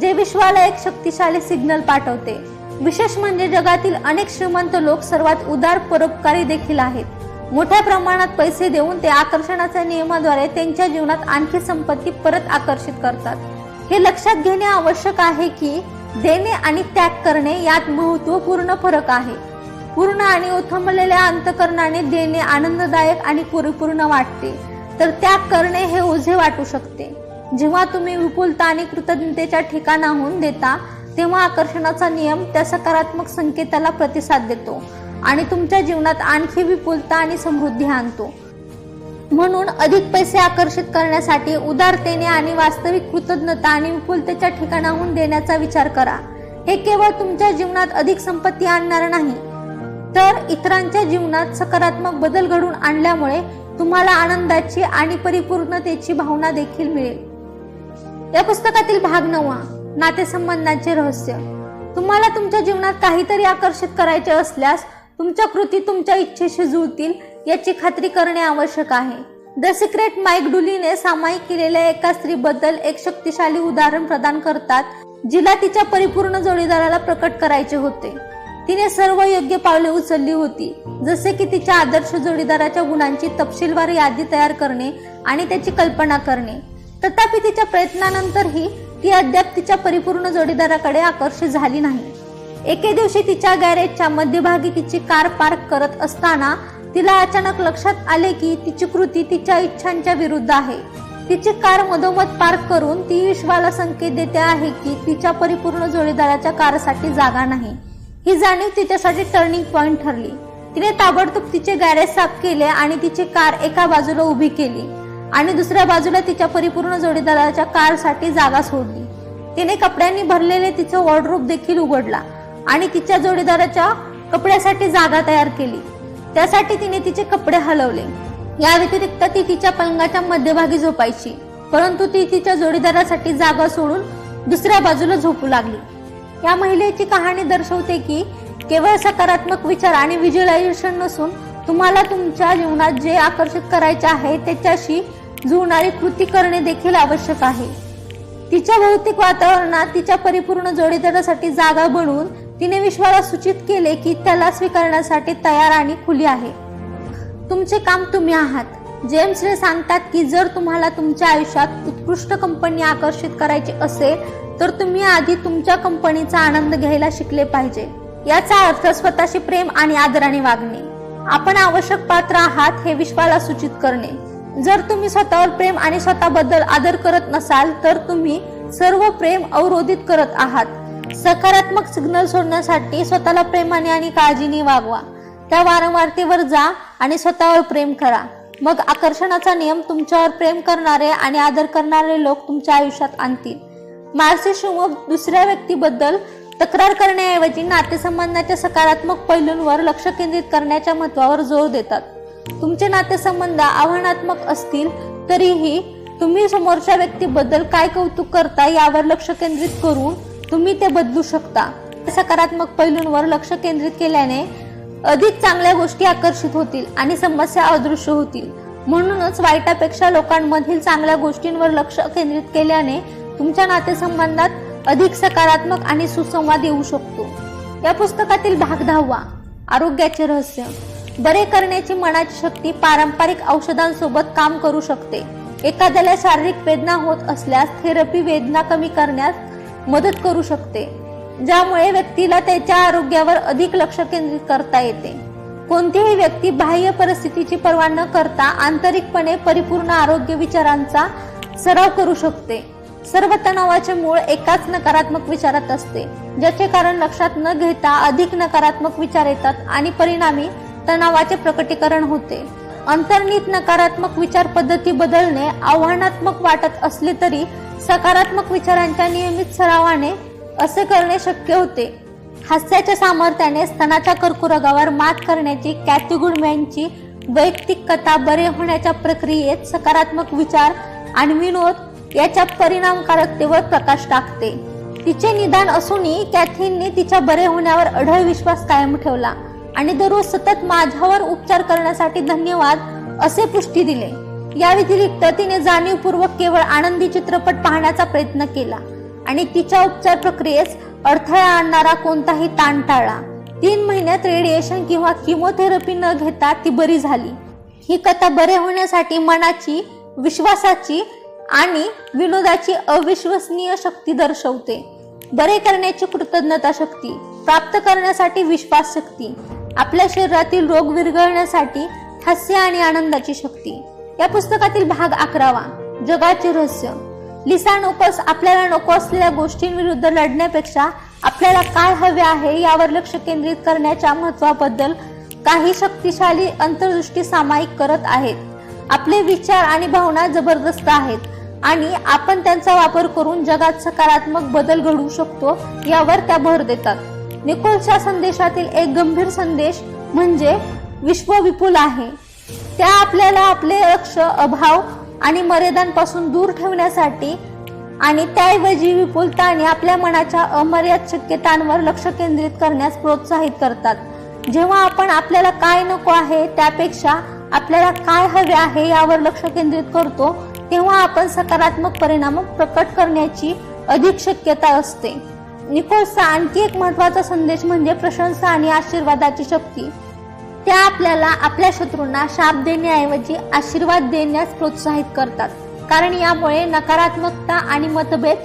जे विश्वाला एक शक्तिशाली सिग्नल पाठवते. विशेष म्हणजे जगातील अनेक श्रीमंत लोक सर्वात उदार परोपकारी देखील आहेत. मोठ्या प्रमाणात पैसे देऊन ते आकर्षणाच्या नियमाद्वारे त्यांच्या जीवनात आणखी संपत्ती परत आकर्षित करतात. हे लक्षात घेणे आवश्यक आहे की देणे आणि त्याग करणे यात महत्त्वपूर्ण फरक आहे. पूर्ण आणि ओथंबलेल्या अंतःकरणाने देणे आनंददायक आणि परिपूर्ण वाटते, तर त्याग करणे हे ओझे वाटू शकते. जेव्हा तुम्ही विपुलता आणि कृतज्ञतेच्या ठिकाणाहून देता तेव्हा आकर्षणाचा नियम त्या सकारात्मक संकेताला प्रतिसाद देतो आणि तुमच्या जीवनात आणखी विपुलता आणि समृद्धी आणतो. म्हणून अधिक पैसे आकर्षित करण्यासाठी उदारतेने आणि वास्तविक कृतज्ञता आणि विपुलतेच्या ठिकाणाहून देण्याचा विचार करा. हे केवळ तुमच्या जीवनात अधिक संपत्ती आणणार नाही, तर इतरांच्या जीवनात सकारात्मक बदल घडवून आणल्यामुळे तुम्हाला आनंदाची आणि परिपूर्णतेची भावना देखील मिळेल. या पुस्तकातील भाग 9, नातेसंबंधांचे रहस्य. तुम्हाला तुमच्या जीवनात काहीतरी आकर्षित करायचे असल्यास तुमच्या कृती तुमच्या इच्छेशी जुळतील याची खात्री करणे आवश्यक आहे. द सिक्रेट माईक डुलीने सामायिक केलेल्या एका स्त्रीबद्दल एक शक्तिशाली उदाहरण प्रदान करतात जिला तिच्या परिपूर्ण जोडीदाराला प्रकट करायचे होते. तिने सर्व योग्य पावले उचलली होती, जसे की तिच्या आदर्श जोडीदाराच्या गुणांची तपशीलवार यादी तयार करणे आणि त्याची कल्पना करणे. तथापि तिच्या प्रयत्नानंतरही ती अद्याप तिच्या परिपूर्ण जोडीदाराकडे आकर्षित झाली नाही. एके दिवशी तिच्या गॅरेजच्या मध्यभागी तिची कार पार्क करत असताना तिला अचानक लक्षात आले की तिची कृती तिच्या इच्छांच्या विरुद्ध आहे. तिची कार मधोमध पार्क करून ती विश्वाला संकेत देते आहे की तिच्या परिपूर्ण जोडीदाराच्या कारसाठी जागा नाही. ही जाणीव तिच्यासाठी टर्निंग पॉइंट ठरली. तिने ताबडतोब तिचे गॅरेज साफ केले आणि तिची कार एका बाजूला उभी केली आणि दुसऱ्या बाजूला तिच्या परिपूर्ण जोडीदाराच्या कारसाठी जागा सोडली. तिने कपड्यांनी भरलेले तिचा वॉर्डरोब देखील उघडला आणि तिच्या जोडीदाराच्या कपड्यासाठी जागा तयार केली. त्यासाठी तिने तिचे कपडे हलवले. या व्यतिरिक्त ती तिच्या पलंगाच्या मध्यभागी झोपायची, परंतु ती तिच्या जोडीदारासाठी जागा सोडून दुसऱ्या बाजूला झोपू लागली. या महिलेची कहाणी दर्शवते की केवळ सकारात्मक विचार आणि व्हिज्युअलायझेशन नसून तुम्हाला तुमच्या जीवनात जे आकर्षित करायचे आहे त्याच्याशी जुळणारी कृती करणे देखील आवश्यक आहे. तिच्या भौतिक वातावरणात तिच्या परिपूर्ण जोडीदारासाठी जागा बनवून तिने विश्वाला सूचित केले की त्याला स्वीकारण्यासाठी तयार आणि खुली आहे. तुमचे काम तुम्ही आहात. जेम्स रे सांगतात की जर तुम्हाला तुमच्या आयुष्यात उत्कृष्ट कंपनी आकर्षित करायची असेल तर तुम्ही आधी तुमच्या कंपनीचा आनंद घ्यायला शिकले पाहिजे. याचा अर्थ स्वतःशी प्रेम आणि आदराने वागणे. आपण आवश्यक पात्र आहात हे विश्वाला सूचित करणे. जर तुम्ही स्वतःवर प्रेम आणि स्वतःबद्दल आदर करत नसाल तर तुम्ही सर्व प्रेम अवरोधित करत आहात. सकारात्मक सिग्नल सोडण्यासाठी स्वतःला प्रेमाने आणि काळजीने वागवा. त्या वारंवारतेवर जा आणि स्वतःवर प्रेम करा. मग आकर्षणाचा नियम तुमच्यावर प्रेम करणारे आणि आदर करणारे लोक तुमच्या आयुष्यात आणतील. मार्सी शुमो दुसऱ्या व्यक्तीबद्दल तक्रार करण्याऐवजी नातेसंबंधाच्या सकारात्मक पैलूंवर लक्ष केंद्रित करण्याच्या महत्त्वावर जोर देतात. तुमचे नातेसंबंध आव्हानात्मक असतील तरीही तुम्ही समोरच्या व्यक्तीबद्दल काय कौतुक करता यावर लक्ष केंद्रित करून तुम्ही ते बदलू शकता. सकारात्मक पैलूंवर लक्ष केंद्रित केल्याने अधिक चांगल्या गोष्टी आकर्षित होतील आणि समस्या अदृश्य होतील. म्हणूनच वाईटापेक्षा लोकांमधील चांगल्या गोष्टींवर लक्ष केंद्रित केल्याने तुमच्या नातेसंबंधात अधिक सकारात्मक आणि सुसंवाद येऊ शकतो. या पुस्तकातील भाग 10 आरोग्याचे रहस्य. बरे करण्याची मनाची शक्ती पारंपरिक औषधांसोबत काम करू शकते. एखाद्याला शारीरिक वेदना होत असल्यास थेरपी वेदना कमी करण्यास मदत करू शकते, ज्यामुळे व्यक्तीला त्याच्या आरोग्यावर अधिक लक्ष केंद्रित करता येते. कोणतीही व्यक्ती बाह्य परिस्थितीची पर्वा न करता आंतरिकपणे परिपूर्ण आरोग्य विचारांचा सराव करू शकते. सर्व तणावाचे मूळ एकाच नकारात्मक विचारात असते, ज्याचे कारण लक्षात न घेता अधिक नकारात्मक विचार येतात आणि परिणामी तणावाचे प्रकटीकरण होते. अंतर्निहित नकारात्मक विचार पद्धती बदलणे आव्हानात्मक वाटत असले तरी सकारात्मक विचारांच्या नियमित सरावाने असे करणे शक्य होते. हास्याच्या सामर्थ्याने स्तनाच्या कर्करोगावर मात करण्याची कॅथी गुडमॅनची वैयक्तिक कथा बरे होण्याच्या प्रक्रियेत सकारात्मक विचार आणि विनोद याच्या परिणामकारकतेवर प्रकाश टाकते. तिचे निदान असूनही कॅथीने तिच्या बरे होण्यावर अढळ विश्वास कायम ठेवला आणि दररोज सतत माझ्यावर उपचार करण्यासाठी धन्यवाद असे पुष्टी दिले. या व्यतिरिक्त तिने जाणीवपूर्वक केवळ आनंदी चित्रपट पाहण्याचा प्रयत्न केला आणि तिच्या उपचार प्रक्रियेस अडथळा आणणारा कोणताही ताण टाळला. 3 महिन्यात रेडिएशन किंवा किमोथेरपी न घेता ती बरी झाली. ही कथा बरे होण्यासाठी मनाची, विश्वासाची आणि विनोदाची अविश्वसनीय शक्ती दर्शवते. बरे करण्याची कृतज्ञता शक्ती, प्राप्त करण्यासाठी विश्वास शक्ती, आपल्या शरीरातील रोग विरघळण्यासाठी हास्य आणि आनंदाची शक्ती. या पुस्तकातील भाग 11 जगाचे रहस्य. लिसा नोकल्स आपल्याला नको असलेल्या गोष्टींविरुद्ध लढण्यापेक्षा आपल्याला काय हवे आहे यावर लक्ष केंद्रित करण्याच्या महत्त्वाबद्दल काही शक्तिशाली अंतर्दृष्टी सामायिक करत आहेत. आपले विचार आणि भावना जबरदस्त आहेत आणि आपण त्यांचा वापर करून जगात सकारात्मक बदल घडवू शकतो यावर त्या भर देतात. निकोलच्या संदेशातील एक गंभीर संदेश म्हणजे विश्व विपुल आहे. त्या आपल्याला आपले लक्ष अभाव आणि मर्यादांपासून दूर ठेवण्यासाठी आणि त्याऐवजी विपुलता आणि आपल्या मनाच्या अमर्याद शक्यतांवर लक्ष केंद्रित करण्यास प्रोत्साहित करतात. जेव्हा आपण आपल्याला काय नको आहे त्यापेक्षा आपल्याला काय हवे आहे यावर लक्ष केंद्रित करतो तेव्हा आपण सकारात्मक परिणाम प्रकट करण्याची अधिक शक्यता असते. निकोलचा आणखी एक महत्त्वाचा संदेश म्हणजे प्रशंसा आणि आशीर्वादाची शक्ती. त्या आपल्याला आपल्या शत्रूंना शाप देण्याऐवजी आशीर्वाद देण्यास प्रोत्साहित करतात, कारण यामुळे नकारात्मकता आणि मतभेद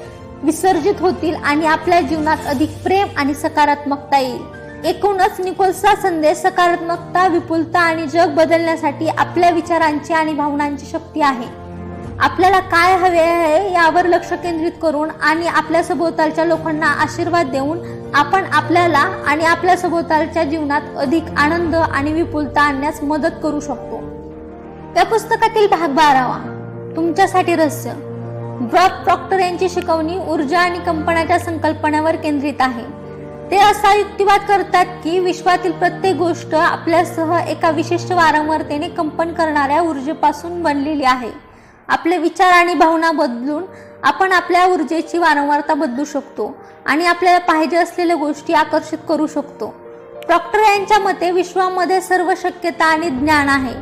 विसर्जित होतील आणि आपल्या जीवनात अधिक प्रेम आणि सकारात्मकता येईल. एकूणच निकोलचा संदेश सकारात्मकता, विपुलता आणि जग बदलण्यासाठी आपल्या विचारांची आणि भावनांची शक्ती आहे. आपल्याला काय हवे आहे यावर लक्ष केंद्रित करून आणि आपल्या सभोवतालच्या लोकांना आशीर्वाद देऊन आपण आपल्याला आणि आपल्या सभोवतालच्या जीवनात अधिक आनंद आणि विपुलता आणण्यास मदत करू शकतो. त्या पुस्तकातील भाग 12 तुमच्यासाठी रहस्य. ब्रॉड प्रॉक्टर यांची शिकवणी ऊर्जा आणि कंपनाच्या संकल्पनेवर केंद्रित आहे. ते असा युक्तिवाद करतात की विश्वातील प्रत्येक गोष्ट आपल्यासह एका विशिष्ट वारंवारतेने कंपन करणाऱ्या ऊर्जेपासून बनलेली आहे. आपले विचार आणि भावना बदलून आपण आपल्या ऊर्जेची वारंवारता बदलू शकतो आणि आपल्याला पाहिजे असलेल्या गोष्टी आकर्षित करू शकतो. प्रॉक्टर यांच्या मते विश्वामध्ये सर्व शक्यता आणि ज्ञान आहे.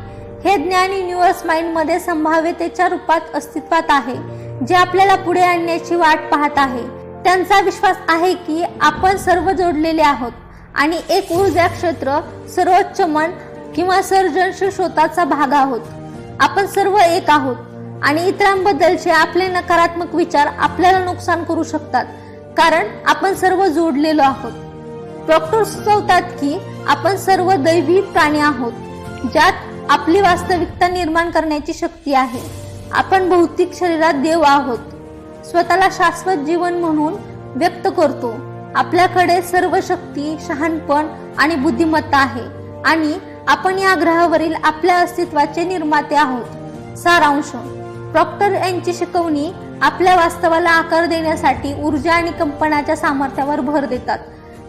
हे ज्ञान युनिव्हर्स माइंडमध्ये संभाव्यतेच्या रूपात अस्तित्वात आहे, जे आपल्याला पुढे आणण्याची वाट पाहत आहे. त्यांचा विश्वास आहे की आपण सर्व जोडलेले आहोत आणि एक ऊर्जा क्षेत्र, सर्वोच्च मन किंवा सर्जनशील शोधाचा भाग आहोत. आपण सर्व एक आहोत आणि इतरांबद्दलचे आपले नकारात्मक विचार आपल्याला नुकसान करू शकतात, कारण आपण सर्व जोडलेलो आहोत. प्रॉक्टर सुचवतात की आपण सर्व दैवी प्राणी आहोत, ज्यात आपली वास्तविकता निर्माण करण्याची शक्ती आहे. आपण भौतिक शरीरात देव आहोत, स्वतःला शाश्वत जीवन म्हणून व्यक्त करतो. आपल्याकडे सर्व शक्ती, शहाणपण आणि बुद्धिमत्ता आहे आणि आपण या ग्रहावरील आपल्या अस्तित्वाचे निर्माते आहोत. सारांश: प्रॉक्टर यांची शिकवणी आपल्या वास्तवाला आकार देण्यासाठी ऊर्जा आणि कंपनाच्या सामर्थ्यावर भर देतात.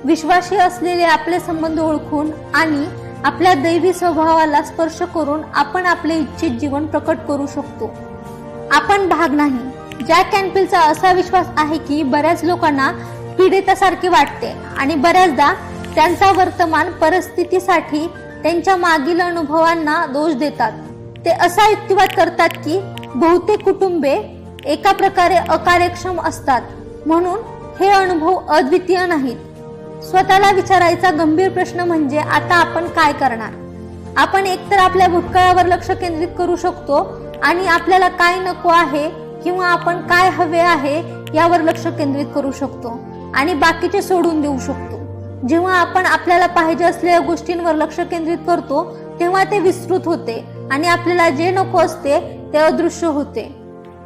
विश्वाशी असलेले आपले संबंध ओळखून आणि आपल्या दैवी स्वभावाला स्पर्श करून आपण आपले इच्छित जीवन प्रकट करू शकतो. आपण भाग नाही. जॅक कॅनफिल्डचा असा विश्वास आहे की बऱ्याच लोकांना पीडितासारखे वाटते आणि बऱ्याचदा त्यांचा वर्तमान परिस्थितीसाठी त्यांच्या मागील अनुभवांना दोष देतात. ते असा युक्तिवाद करतात की बहुतेक कुटुंबे एका प्रकारे अकार्यक्षम असतात, म्हणून हे अनुभव अद्वितीय नाहीत. स्वतःला विचारायचा गंभीर प्रश्न म्हणजे आता आपण काय करणार. आपण एकतर आपल्या भूतकाळावर लक्ष केंद्रित करू शकतो आणि आपल्याला काय नको आहे किंवा आपण काय हवे आहे यावर लक्ष केंद्रित करू शकतो आणि बाकीचे सोडून देऊ शकतो. जेव्हा आपण आपल्याला पाहिजे असलेल्या गोष्टींवर लक्ष केंद्रित करतो तेव्हा ते विस्तृत होते आणि आपल्याला जे नको असते ते अदृश्य होते.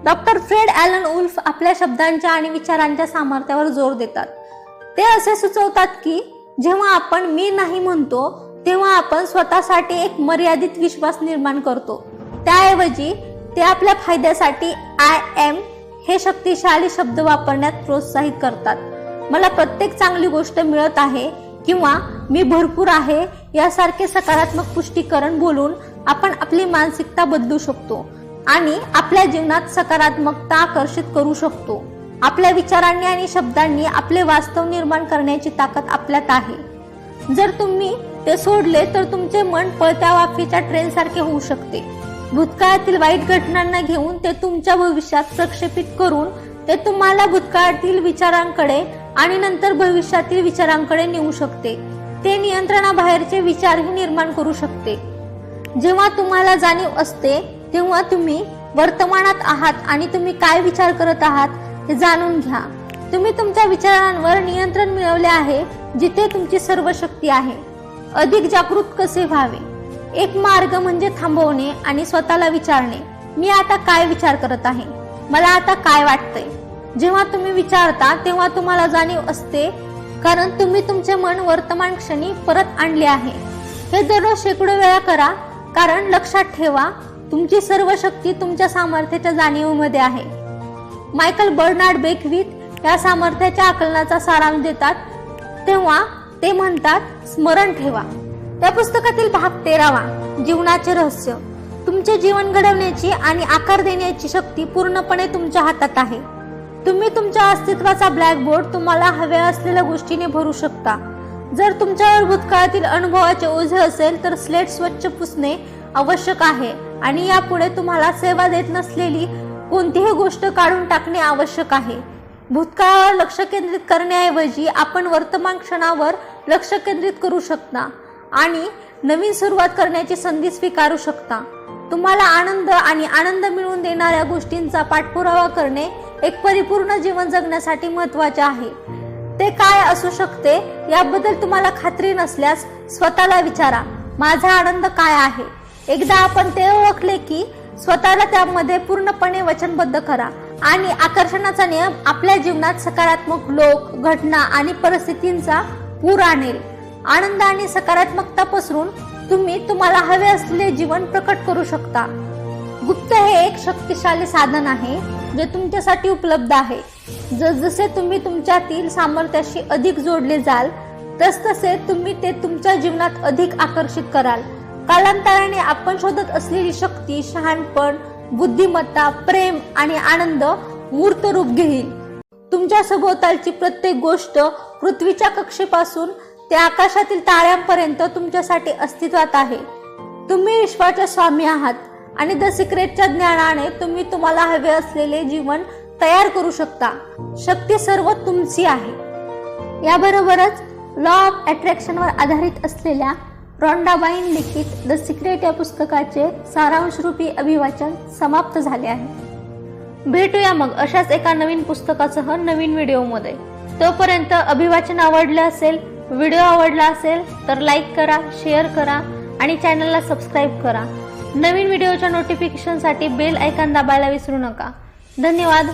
डॉक्टर फ्रेड ॲलन वुल्फ आपल्या शब्दांच्या आणि विचारांच्या सामर्थ्यावर जोर देतात. ते असे सुचवतात की जेव्हा आपण मी नाही म्हणतो तेव्हा आपण स्वतःसाठी एक मर्यादित विश्वास निर्माण करतो. त्याऐवजी ते आपल्या फायद्यासाठी आय एम हे शक्तिशाली शब्द वापरण्यात प्रोत्साहित करतात. मला प्रत्येक चांगली गोष्ट मिळत आहे किंवा मी भरपूर आहे यासारखे सकारात्मक पुष्टीकरण बोलून आपण आपली मानसिकता बदलू शकतो आणि आपल्या जीवनात सकारात्मकता आकर्षित करू शकतो. आपल्या विचारांनी आणि शब्दांनी आपले वास्तव निर्माण करण्याची ताकद आपल्यात आहे. जर तुम्ही ते सोडले तर तुमचे मन पळत्या वाफेच्या ट्रेनसारखे होऊ शकते. भूतकाळातील वाईट घटनांना घेऊन ते तुमच्या भविष्यात प्रक्षेपित करून ते तुम्हाला भूतकाळातील विचारांकडे आणि नंतर भविष्यातील विचारांकडे नेऊ शकते. ते नियंत्रणाबाहेरचे विचारही निर्माण करू शकते. जेव्हा तुम्हाला जाणीव असते तेव्हा तुम्ही वर्तमानात आहात आणि तुम्ही काय विचार करत आहात हे जाणून घ्या. तुम्ही तुमच्या विचारांवर नियंत्रण मिळवले आहे, जिथे तुमची सर्व शक्ती आहे. अधिक जागृत कसे व्हावे? एक मार्ग म्हणजे थांबवणे आणि स्वतःला विचारणे, मी आता काय विचार करत आहे, मला आता काय वाटतंय. जेव्हा तुम्ही विचारता तेव्हा तुम्हाला जाणीव असते, कारण तुम्ही तुमचे मन वर्तमान क्षणी परत आणले आहे. हे दररोज शेकडो वेळा करा, कारण लक्षात ठेवा तुमची सर्व शक्ती तुमच्या सामर्थ्याच्या जाणीवेमध्ये आहे. मायकल बर्नार्ड बेकविथ या सामर्थ्याच्या आकलनाचा सारांश देतात, तेव्हा ते म्हणतात, स्मरण ठेवा. या पुस्तकातील भाग 13 जीवनाचे रहस्य. तुमचे जीवन घडवण्याची आणि आकार देण्याची शक्ती पूर्णपणे तुमच्या हातात आहे. तुम्ही तुमच्या अस्तित्वाचा ब्लॅकबोर्ड तुम्हाला हव्या असलेल्या गोष्टीने भरू शकता. जर तुमच्यावर भूतकाळातील अनुभवाचे ओझे असेल तर स्लेट स्वच्छ पुसणे आवश्यक आहे आणि यापुढे तुम्हाला सेवा देत नसलेली कोणतीही गोष्ट काढून टाकणे आवश्यक आहे. भूतकाळावर लक्ष केंद्रित करण्याऐवजी आपण वर्तमान क्षणावर लक्ष केंद्रित करू शकता आणि नवीन सुरुवात करण्याची संधी स्वीकारू शकता. तुम्हाला आनंद आणि आनंद मिळवून देणाऱ्या गोष्टींचा पाठपुरावा करणे एक परिपूर्ण जीवन जगण्यासाठी महत्त्वाचे आहे. ते काय असू शकते याबद्दल तुम्हाला खात्री नसल्यास स्वतःला विचारा, माझा आनंद काय आहे. एकदा आपण ते ओळखले की स्वतःला त्यामध्ये पूर्णपणे वचनबद्ध करा आणि आकर्षणाचा नियम आपल्या जीवनात सकारात्मक लोक, घटना आणि परिस्थितींचा पूर आणेल. आनंद आणि सकारात्मकता पसरून तुम्ही तुम्हाला हवे असलेले जीवन प्रकट करू शकता. गुप्त हे एक शक्तिशाली साधन आहे जे तुमच्यासाठी उपलब्ध आहे. जसजसे तुम्ही तुमच्यातील सामर्थ्याशी अधिक जोडले जाल तसतसे तुम्ही ते तुमच्या जीवनात अधिक आकर्षित कराल. कालांतराने आपण शोधत असलेली शक्ती, शहाणपण, बुद्धिमत्ता, प्रेम आणि आनंद मूर्त रूप घेईल. तुमच्या सभोवतालची प्रत्येक गोष्ट, पृथ्वीच्या कक्षेपासून ते आकाशातील ताऱ्यांपर्यंत तुमच्यासाठी अस्तित्वात आहे. तुम्ही विश्वाचे स्वामी आहात आणि द सिक्रेटच्या ज्ञानाने तुम्ही तुम्हाला हवे असलेले जीवन तयार करू शकता. शक्ती सर्व तुमची आहे. याबरोबरच लॉ ऑफ अट्रॅक्शनवर आधारित असलेल्या रॉन्डाबाईन लिखित द सिक्रेट या पुस्तकाचे सारांशरूपी अभिवाचन समाप्त झाले आहे. भेटूया मग अशाच एका नवीन पुस्तकासह नवीन व्हिडिओमध्ये. तोपर्यंत अभिवाचन आवडले असेल, व्हिडिओ आवडला असेल तर लाईक करा, शेअर करा आणि चॅनलला सबस्क्राईब करा. नवीन व्हिडिओच्या नोटिफिकेशनसाठी बेल आयकॉन दाबायला विसरू नका. धन्यवाद.